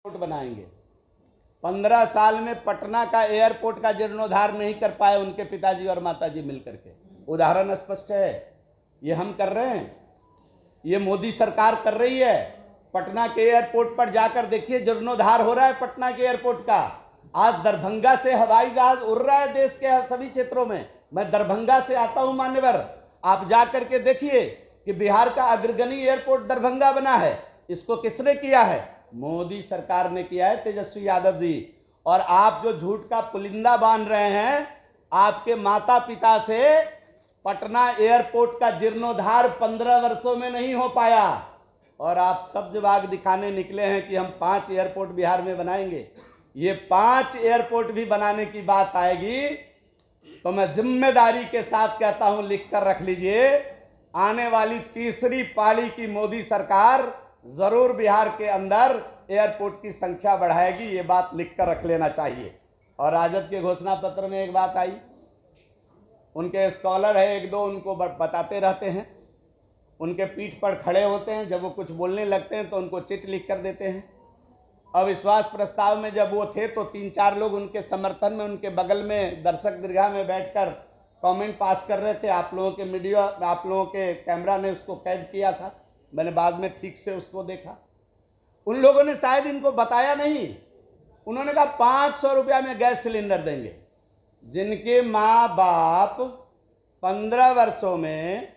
Airport बनाएंगे। 15 साल में पटना का एयरपोर्ट का जीर्णोद्धार नहीं कर पाए उनके पिताजी और माताजी मिलकर के। उदाहरण स्पष्ट है, ये हम कर रहे हैं, ये मोदी सरकार कर रही है। पटना के एयरपोर्ट पर जाकर देखिए, जीर्णोद्धार हो रहा है पटना के एयरपोर्ट का। आज दरभंगा से हवाई जहाज उड़ रहा है देश के सभी क्षेत्रों में। मैं दरभंगा से आता हूं मान्यवर, आप जाकर के देखिए कि बिहार का अग्रगणी एयरपोर्ट दरभंगा बना है। इसको किसने किया है? मोदी सरकार ने किया है, तेजस्वी यादव जी। और आप जो झूठ का पुलिंदा बांध रहे हैं, आपके माता पिता से पटना एयरपोर्ट का जीर्णोद्धार 15 वर्षों में नहीं हो पाया, और आप सब्जबाग दिखाने निकले हैं कि हम 5 एयरपोर्ट बिहार में बनाएंगे। ये 5 एयरपोर्ट भी बनाने की बात आएगी तो मैं जिम्मेदारी के साथ कहता हूं, लिख कर रख लीजिए, आने वाली तीसरी पाली की मोदी सरकार जरूर बिहार के अंदर एयरपोर्ट की संख्या बढ़ाएगी। ये बात लिख कर रख लेना चाहिए। और राजद के घोषणा पत्र में एक बात आई, उनके स्कॉलर है एक दो, उनको बताते रहते हैं, उनके पीठ पर खड़े होते हैं, जब वो कुछ बोलने लगते हैं तो उनको चिट लिख कर देते हैं। अविश्वास प्रस्ताव में जब वो थे तो 3-4 लोग उनके समर्थन में उनके बगल में दर्शक दीर्घा में बैठकर कमेंट पास कर रहे थे। आप लोगों के मीडिया, आप लोगों के कैमरा ने उसको कैद किया था, मैंने बाद में ठीक से उसको देखा। उन लोगों ने शायद इनको बताया नहीं, उन्होंने कहा 500 रुपया में गैस सिलेंडर देंगे। जिनके माँ बाप 15 वर्षों में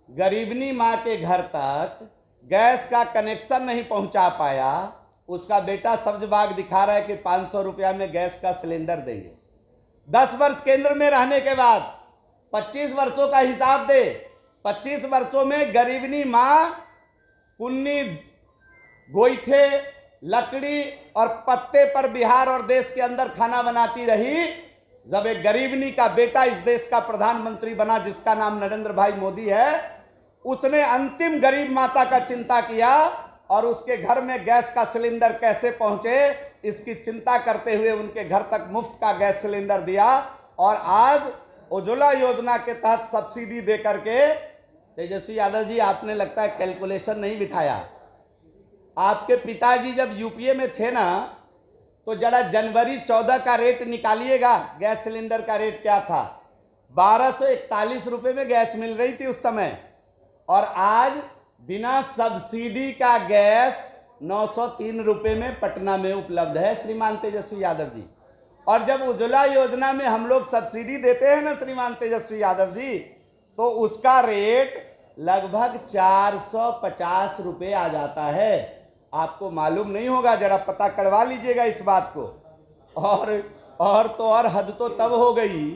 गरीबनी माँ के घर तक गैस का कनेक्शन नहीं पहुंचा पाया, उसका बेटा सब्जबाग दिखा रहा है कि 500 रुपया में गैस का सिलेंडर देंगे। 10 वर्ष केंद्र में रहने के बाद 25 वर्षों का हिसाब दे। 25 वर्षों में गरीबनी माँ कुन्नी, गोईठे, लकड़ी और पत्ते पर बिहार और देश के अंदर खाना बनाती रही। जब एक गरीबनी का बेटा इस देश का प्रधानमंत्री बना, जिसका नाम नरेंद्र भाई मोदी है, उसने अंतिम गरीब माता का चिंता किया और उसके घर में गैस का सिलेंडर कैसे पहुंचे इसकी चिंता करते हुए उनके घर तक मुफ्त का गैस सिलेंडर दिया। और आज उज्ज्वला योजना के तहत सब्सिडी दे करके, तेजस्वी यादव जी आपने लगता है कैलकुलेशन नहीं बिठाया। आपके पिताजी जब यूपीए में थे ना, तो जरा जनवरी 14 का रेट निकालिएगा। गैस सिलेंडर का रेट क्या था? 1241 रुपए में गैस मिल रही थी उस समय, और आज बिना सब्सिडी का गैस 903 रुपए में पटना में उपलब्ध है श्रीमान तेजस्वी यादव जी। और जब उज्ज्वला योजना में हम लोग सब्सिडी देते हैं ना श्रीमान तेजस्वी यादव जी, तो उसका रेट लगभग 450 रुपए आ जाता है। आपको मालूम नहीं होगा, जरा पता करवा लीजिएगा इस बात को। और हद तो तब हो गई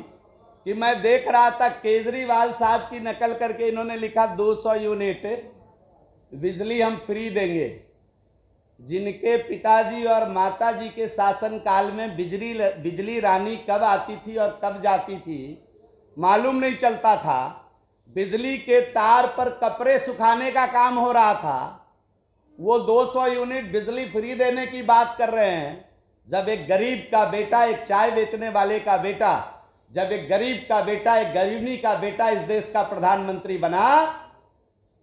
कि मैं देख रहा था केजरीवाल साहब की नकल करके इन्होंने लिखा 200 यूनिट बिजली हम फ्री देंगे। जिनके पिताजी और माताजी के शासनकाल में बिजली रानी कब आती थी और कब जाती थी मालूम नहीं चलता था। बिजली के तार पर कपड़े सुखाने का काम हो रहा था, वो 200 यूनिट बिजली फ्री देने की बात कर रहे हैं। जब एक गरीब का बेटा, एक चाय बेचने वाले का बेटा, जब एक गरीब का बेटा, एक गरीबनी का बेटा इस देश का प्रधानमंत्री बना,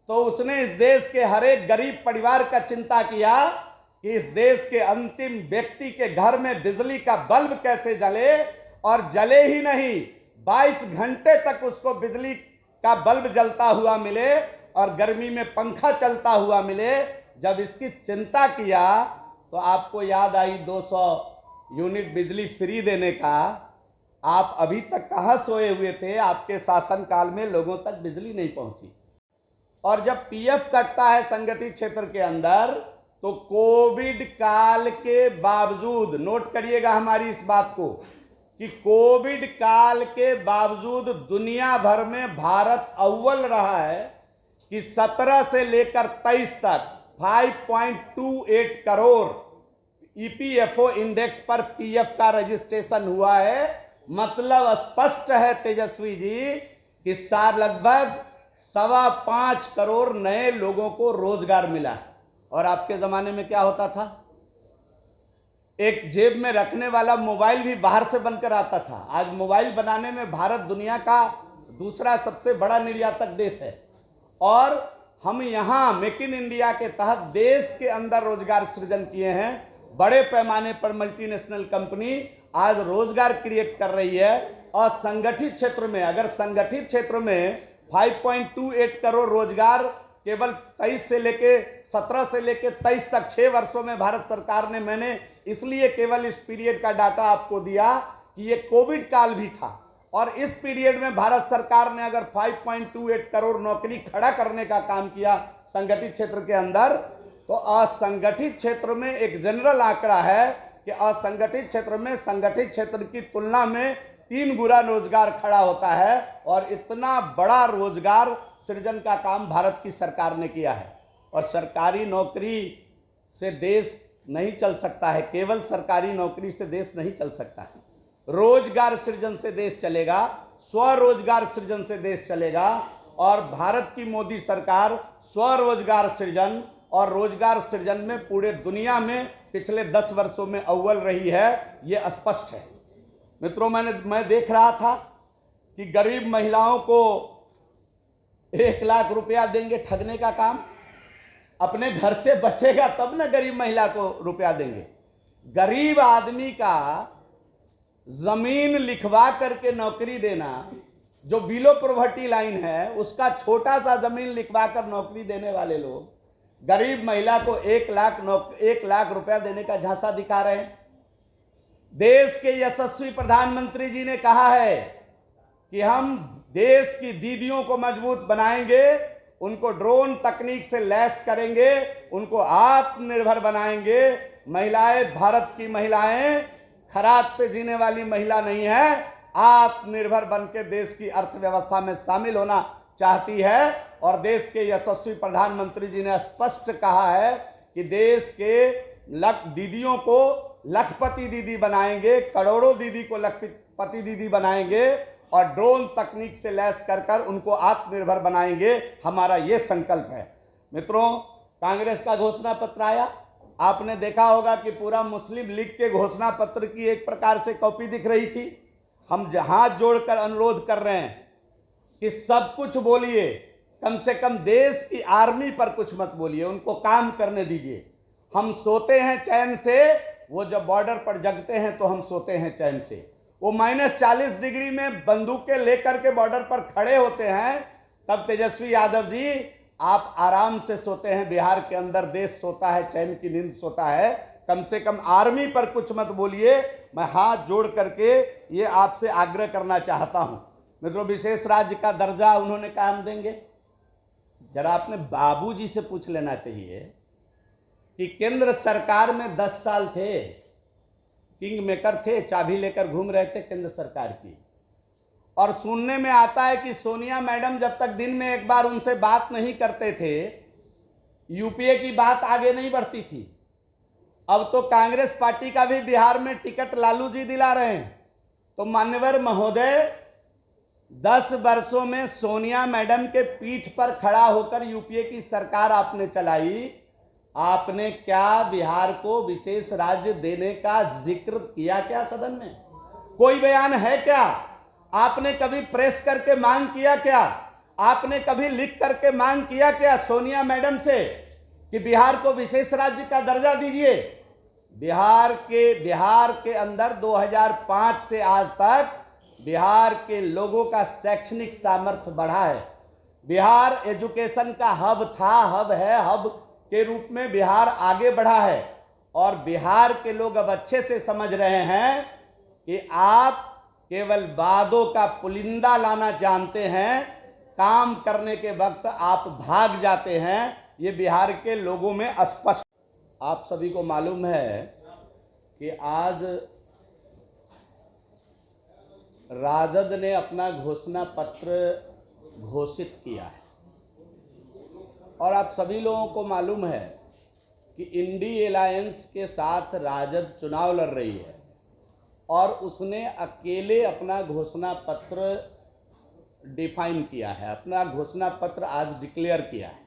तो उसने इस देश के हर एक गरीब परिवार का चिंता किया कि इस देश के अंतिम व्यक्ति के घर में बिजली का बल्ब कैसे जले, और जले ही नहीं 22 घंटे तक उसको बिजली का बल्ब जलता हुआ मिले और गर्मी में पंखा चलता हुआ मिले। जब इसकी चिंता किया तो आपको याद आई 200 यूनिट बिजली फ्री देने का। आप अभी तक कहां सोए हुए थे? आपके शासनकाल में लोगों तक बिजली नहीं पहुंची। और जब पीएफ कटता है संगठित क्षेत्र के अंदर, तो कोविड काल के बावजूद, नोट करिएगा हमारी इस बात को, कि कोविड काल के बावजूद दुनिया भर में भारत अव्वल रहा है कि 17 से लेकर 23 तक 5.28 करोड़ ईपीएफओ इंडेक्स पर पीएफ का रजिस्ट्रेशन हुआ है। मतलब स्पष्ट है तेजस्वी जी कि लगभग 5.25 करोड़ नए लोगों को रोजगार मिला है। और आपके जमाने में क्या होता था? एक जेब में रखने वाला मोबाइल भी बाहर से बनकर आता था। आज मोबाइल बनाने में भारत दुनिया का दूसरा सबसे बड़ा निर्यातक देश है, और हम यहां मेक इन इंडिया के तहत देश के अंदर रोजगार सृजन किए हैं। बड़े पैमाने पर मल्टीनेशनल कंपनी आज रोजगार क्रिएट कर रही है। और संगठित क्षेत्र में, अगर संगठित क्षेत्र में 5.28 करोड़ रोजगार केवल 17 से लेके 23 तक 6 वर्षों में भारत सरकार ने, मैंने इसलिए केवल इस पीरियड का डाटा आपको दिया कि ये कोविड काल भी था, और इस पीरियड में भारत सरकार ने अगर 5.28 करोड़ नौकरी खड़ा करने का काम किया संगठित क्षेत्र के अंदर, तो असंगठित क्षेत्र में एक जनरल आंकड़ा है कि असंगठित क्षेत्र में संगठित क्षेत्र की तुलना में 3 गुना रोजगार खड़ा होता है। और इतना बड़ा रोजगार सृजन का काम भारत की सरकार ने किया है। और सरकारी नौकरी से देश नहीं चल सकता है, केवल सरकारी नौकरी से देश नहीं चल सकता है। रोजगार सृजन से देश चलेगा, स्वरोजगार सृजन से देश चलेगा। और भारत की मोदी सरकार स्वरोजगार सृजन और रोजगार सृजन में पूरे दुनिया में पिछले 10 वर्षों में अव्वल रही है, यह स्पष्ट है। मित्रों, मैं देख रहा था कि गरीब महिलाओं को 1 लाख रुपया देंगे ठगने का काम। अपने घर से बचेगा तब ना गरीब महिला को रुपया देंगे। गरीब आदमी का जमीन लिखवा करके नौकरी देना, जो बिलो पॉवर्टी लाइन है उसका छोटा सा जमीन लिखवा कर नौकरी देने वाले लोग गरीब महिला को 1 लाख रुपया देने का झांसा दिखा रहे हैं। देश के यशस्वी प्रधानमंत्री जी ने कहा है कि हम देश की दीदियों को मजबूत बनाएंगे, उनको ड्रोन तकनीक से लैस करेंगे, उनको आत्मनिर्भर बनाएंगे। महिलाएं, भारत की महिलाएं खरात पे जीने वाली महिला नहीं है, आत्मनिर्भर बनकर देश की अर्थव्यवस्था में शामिल होना चाहती है। और देश के यशस्वी प्रधानमंत्री जी ने स्पष्ट कहा है कि देश के दीदियों को लखपति दीदी बनाएंगे, करोड़ों दीदी को लखपति दीदी बनाएंगे और ड्रोन तकनीक से लैस कर उनको आत्मनिर्भर बनाएंगे। हमारा ये संकल्प है। मित्रों, कांग्रेस का घोषणा पत्र आया, आपने देखा होगा कि पूरा मुस्लिम लीग के घोषणा पत्र की एक प्रकार से कॉपी दिख रही थी। हम हाथ जोड़कर अनुरोध कर रहे हैं कि सब कुछ बोलिए, कम से कम देश की आर्मी पर कुछ मत बोलिए, उनको काम करने दीजिए। हम सोते हैं चैन से, वो जब बॉर्डर पर जगते हैं तो हम सोते हैं चैन से। वो -40 डिग्री में बंदूकें लेकर के बॉर्डर पर खड़े होते हैं, तब तेजस्वी यादव जी आप आराम से सोते हैं। बिहार के अंदर देश सोता है, चैन की नींद सोता है। कम से कम आर्मी पर कुछ मत बोलिए। मैं हाथ जोड़ करके ये आपसे आग्रह करना चाहता हूं। मित्रों, विशेष राज्य का दर्जा उन्होंने कायम देंगे। जरा अपने बाबूजी से पूछ लेना चाहिए कि केंद्र सरकार में 10 साल थे, किंग मेकर थे, चाबी लेकर घूम रहे थे केंद्र सरकार की। और सुनने में आता है कि सोनिया मैडम जब तक दिन में एक बार उनसे बात नहीं करते थे, यूपीए की बात आगे नहीं बढ़ती थी। अब तो कांग्रेस पार्टी का भी बिहार में टिकट लालू जी दिला रहे हैं। तो मान्यवर महोदय, 10 वर्षों में सोनिया मैडम के पीठ पर खड़ा होकर यूपीए की सरकार आपने चलाई। आपने क्या बिहार को विशेष राज्य देने का जिक्र किया क्या सदन में? कोई बयान है क्या? आपने कभी प्रेस करके मांग किया क्या? आपने कभी लिख करके मांग किया क्या सोनिया मैडम से कि बिहार को विशेष राज्य का दर्जा दीजिए? बिहार के अंदर 2005 से आज तक बिहार के लोगों का शैक्षणिक सामर्थ्य बढ़ा है। बिहार एजुकेशन का हब था, हब है, हब के रूप में बिहार आगे बढ़ा है। और बिहार के लोग अब अच्छे से समझ रहे हैं कि आप केवल वादों का पुलिंदा लाना जानते हैं, काम करने के वक्त आप भाग जाते हैं। ये बिहार के लोगों में स्पष्ट। आप सभी को मालूम है कि आज राजद ने अपना घोषणा पत्र घोषित किया है। और आप सभी लोगों को मालूम है कि इंडी अलायंस के साथ राजद चुनाव लड़ रही है और उसने अकेले अपना घोषणा पत्र डिफाइन किया है, अपना घोषणा पत्र आज डिक्लेयर किया है।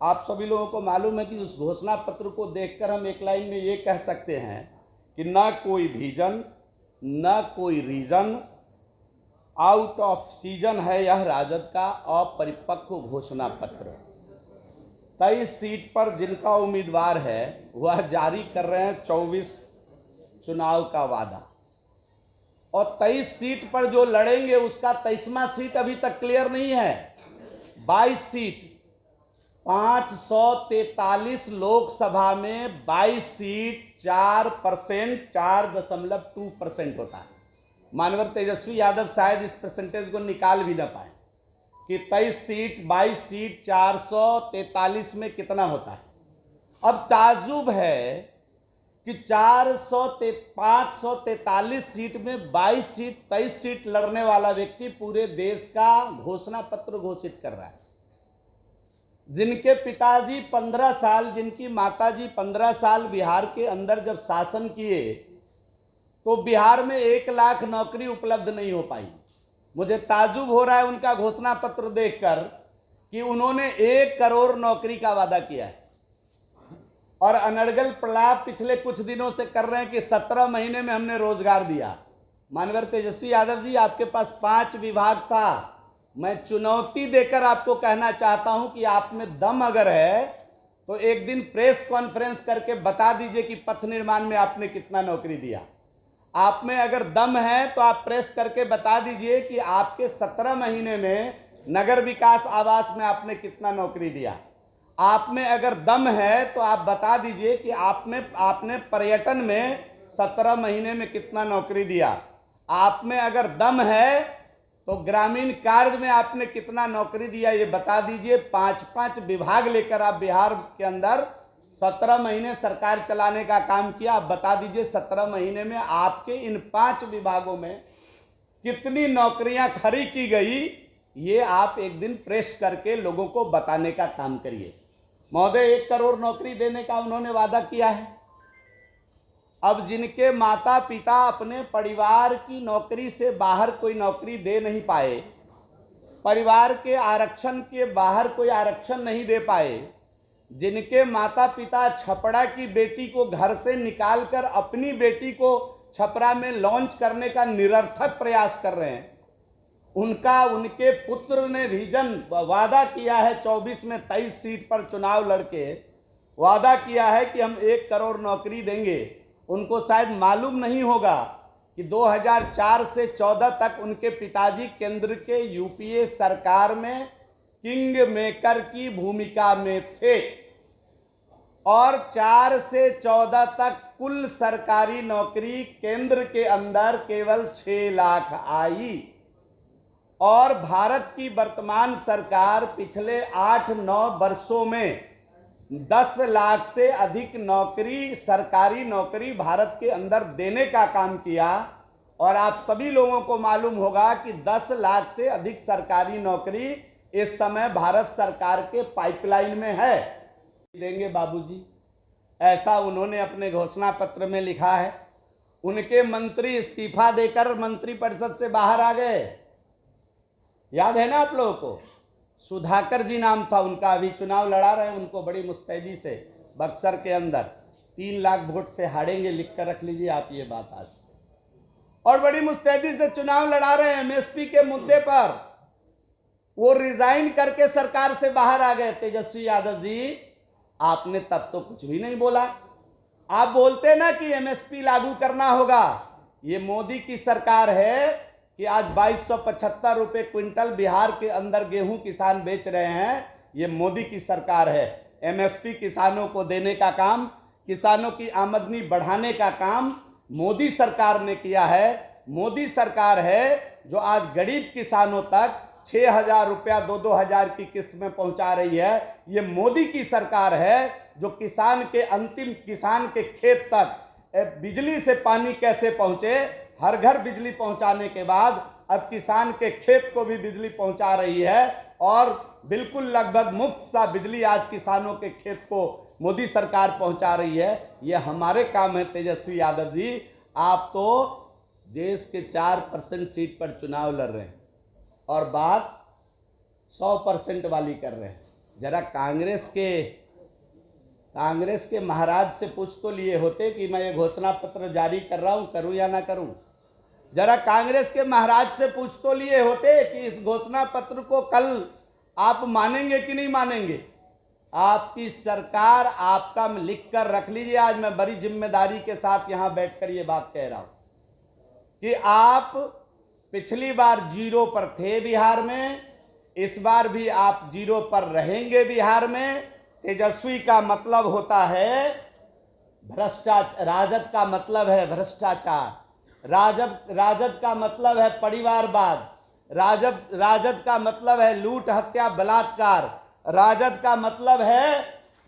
आप सभी लोगों को मालूम है कि उस घोषणा पत्र को देखकर हम एक लाइन में ये कह सकते हैं कि ना कोई विजन, ना कोई रीजन, आउट ऑफ सीजन है यह राजद का अपरिपक्व घोषणा पत्र। 23 सीट पर जिनका उम्मीदवार है वह जारी कर रहे हैं 24 चुनाव का वादा, और 23 सीट पर जो लड़ेंगे उसका 23वां सीट अभी तक क्लियर नहीं है। 22 सीट, 543 लोकसभा में 22 सीट 4%, 4.2% होता है। मानवर तेजस्वी यादव शायद इस परसेंटेज को निकाल भी ना पाए कि 23 सीट 22 सीट 443 में कितना होता है। अब ताज्जुब है कि 543 सीट में 22 सीट 23 सीट लड़ने वाला व्यक्ति पूरे देश का घोषणा पत्र घोषित कर रहा है। जिनके पिताजी 15 साल, जिनकी माताजी 15 साल बिहार के अंदर जब शासन किए तो बिहार में 1 लाख नौकरी उपलब्ध नहीं हो पाई। मुझे ताज्जुब हो रहा है उनका घोषणा पत्र देखकर कि उन्होंने 1 करोड़ नौकरी का वादा किया है, और अनर्गल प्रलाप पिछले कुछ दिनों से कर रहे हैं कि 17 महीने में हमने रोजगार दिया। मानवर तेजस्वी यादव जी, आपके पास 5 विभाग था। मैं चुनौती देकर आपको कहना चाहता हूं कि आप में दम अगर है तो एक दिन प्रेस कॉन्फ्रेंस करके बता दीजिए कि पथ निर्माण में आपने कितना नौकरी दिया। आप में अगर दम है तो आप प्रेस करके बता दीजिए कि आपके 17 महीने में नगर विकास आवास में आपने कितना नौकरी दिया। आप में अगर दम है तो आप बता दीजिए कि आपने पर्यटन में 17 महीने में कितना नौकरी दिया। आप में अगर दम है तो ग्रामीण कार्य में आपने कितना नौकरी दिया, ये बता दीजिए। 5-5 विभाग लेकर आप बिहार के अंदर 17 महीने सरकार चलाने का काम किया। आप बता दीजिए 17 महीने में आपके इन 5 विभागों में कितनी नौकरियां खड़ी की गई। ये आप एक दिन प्रेस करके लोगों को बताने का काम करिए। महोदय, 1 करोड़ नौकरी देने का उन्होंने वादा किया है। अब जिनके माता पिता अपने परिवार की नौकरी से बाहर कोई नौकरी दे नहीं पाए, परिवार के आरक्षण के बाहर कोई आरक्षण नहीं दे पाए, जिनके माता पिता छपरा की बेटी को घर से निकालकर अपनी बेटी को छपरा में लॉन्च करने का निरर्थक प्रयास कर रहे हैं, उनके पुत्र ने विजन वादा किया है 24 में 23 सीट पर चुनाव लड़के वादा किया है कि हम 1 करोड़ नौकरी देंगे। उनको शायद मालूम नहीं होगा कि 2004 से 14 तक उनके पिताजी केंद्र के यूपीए सरकार में किंग मेकर की भूमिका में थे, और 4 से 14 तक कुल सरकारी नौकरी केंद्र के अंदर केवल 6 लाख आई, और भारत की वर्तमान सरकार पिछले 8-9 वर्षों में 10 लाख से अधिक नौकरी, सरकारी नौकरी भारत के अंदर देने का काम किया। और आप सभी लोगों को मालूम होगा कि 10 लाख से अधिक सरकारी नौकरी इस समय भारत सरकार के पाइपलाइन में है। देंगे बाबूजी, ऐसा उन्होंने अपने घोषणा पत्र में लिखा है। उनके मंत्री इस्तीफा देकर मंत्रिपरिषद से बाहर आ गए, याद है ना आप लोगों को? सुधाकर जी नाम था उनका, अभी चुनाव लड़ा रहे हैं। उनको बड़ी मुस्तैदी से बक्सर के अंदर 3 लाख वोट से हारेंगे, लिख कर रख लीजिए आप ये बात आज, और बड़ी मुस्तैदी से चुनाव लड़ा रहे हैं एमएसपी के मुद्दे पर। वो रिजाइन करके सरकार से बाहर आ गए। तेजस्वी यादव जी, आपने तब तो कुछ भी नहीं बोला। आप बोलते ना कि एमएसपी लागू करना होगा। ये मोदी की सरकार है कि आज 2275 रुपए क्विंटल बिहार के अंदर गेहूं किसान बेच रहे हैं। ये मोदी की सरकार है। एमएसपी किसानों को देने का काम, किसानों की आमदनी बढ़ाने का काम मोदी सरकार ने किया है। मोदी सरकार है जो आज गरीब किसानों तक 6,000 रुपया 2-2 हजार की किस्त में पहुंचा रही है। ये मोदी की सरकार है जो किसान के खेत तक बिजली से पानी कैसे पहुंचे, हर घर बिजली पहुंचाने के बाद अब किसान के खेत को भी बिजली पहुंचा रही है, और बिल्कुल लगभग मुफ्त सा बिजली आज किसानों के खेत को मोदी सरकार पहुंचा रही है। ये हमारे काम है तेजस्वी यादव जी। आप तो देश के 4% सीट पर चुनाव लड़ रहे हैं और बात 100% वाली कर रहे हैं। जरा कांग्रेस के महाराज से पूछ तो लिए होते कि मैं ये घोषणा पत्र जारी कर रहा हूं, करूं या ना करूं। जरा कांग्रेस के महाराज से पूछ तो लिए होते कि इस घोषणा पत्र को कल आप मानेंगे कि नहीं मानेंगे। आपकी सरकार, आपका लिख कर रख लीजिए, आज मैं बड़ी जिम्मेदारी के साथ यहां बैठकर ये बात कह रहा हूं कि आप पिछली बार 0 पर थे बिहार में, इस बार भी आप 0 पर रहेंगे बिहार में। तेजस्वी का मतलब होता है भ्रष्टाचार, राजद का मतलब है भ्रष्टाचार, राजद का मतलब है परिवारवाद, राजद का मतलब है लूट, हत्या, बलात्कार, राजद का मतलब है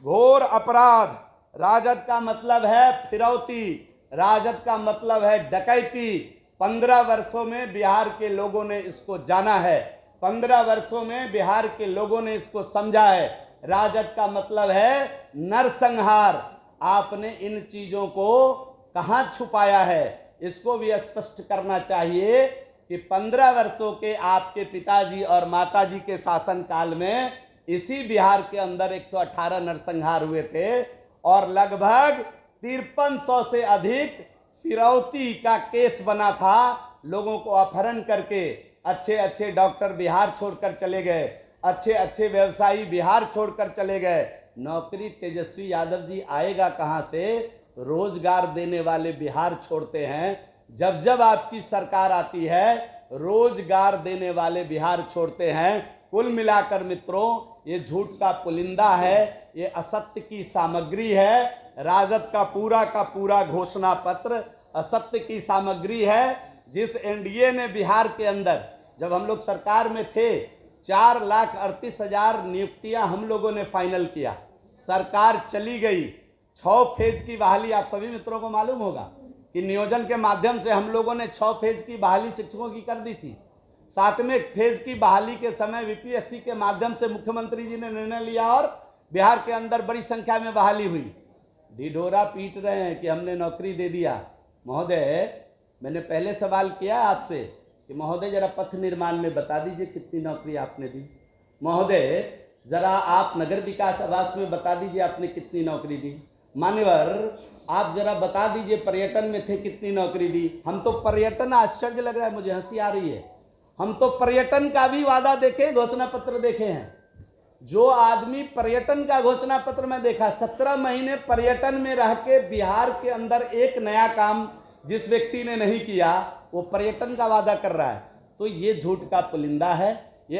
घोर अपराध, राजद का मतलब है फिरौती, राजद का मतलब है डकैती। 15 वर्षों में बिहार के लोगों ने इसको जाना है, 15 वर्षों में बिहार के लोगों ने इसको समझा है। राजद का मतलब है नरसंहार। आपने इन चीजों को कहां छुपाया है, इसको भी स्पष्ट करना चाहिए कि 15 वर्षों के आपके पिताजी और माताजी के शासनकाल में इसी बिहार के अंदर 118 नरसंहार हुए थे और लगभग 5300 से अधिक फिरौती का केस बना था। लोगों को अपहरण करके अच्छे अच्छे डॉक्टर बिहार छोड़कर चले गए, अच्छे अच्छे व्यवसायी बिहार छोड़कर चले गए। नौकरी तेजस्वी यादव जी आएगा कहां से? रोजगार देने वाले बिहार छोड़ते हैं। जब जब आपकी सरकार आती है रोजगार देने वाले बिहार छोड़ते हैं। कुल मिलाकर मित्रों, ये झूठ का पुलिंदा है, ये असत्य की सामग्री है। राजद का पूरा घोषणा पत्र असत्य की सामग्री है। जिस एनडीए ने बिहार के अंदर, जब हम लोग सरकार में थे, 4,38,000 नियुक्तियां हम लोगों ने फाइनल किया। सरकार चली गई, 6 फेज की बहाली, आप सभी मित्रों को मालूम होगा कि नियोजन के माध्यम से हम लोगों ने 6 फेज की बहाली शिक्षकों की कर दी थी। 7वें फेज की बहाली के समय वीपीएससी के माध्यम से मुख्यमंत्री जी ने निर्णय लिया और बिहार के अंदर बड़ी संख्या में बहाली हुई। ढिढोरा पीट रहे हैं कि हमने नौकरी दे दिया। महोदय, मैंने पहले सवाल किया आपसे कि महोदय जरा पथ निर्माण में बता दीजिए कितनी नौकरी आपने दी। महोदय जरा आप नगर विकास आवास में बता दीजिए आपने कितनी नौकरी दी। मान्यवर आप जरा बता दीजिए पर्यटन में थे कितनी नौकरी दी। हम तो पर्यटन, आश्चर्य लग रहा है, मुझे हंसी आ रही है, हम तो पर्यटन का भी वादा देखे, घोषणा पत्र देखे हैं। जो आदमी पर्यटन का घोषणा पत्र में देखा, 17 महीने पर्यटन में रह के बिहार के अंदर एक नया काम जिस व्यक्ति ने नहीं किया, वो पर्यटन का वादा कर रहा है। तो ये झूठ का पुलिंदा है, ये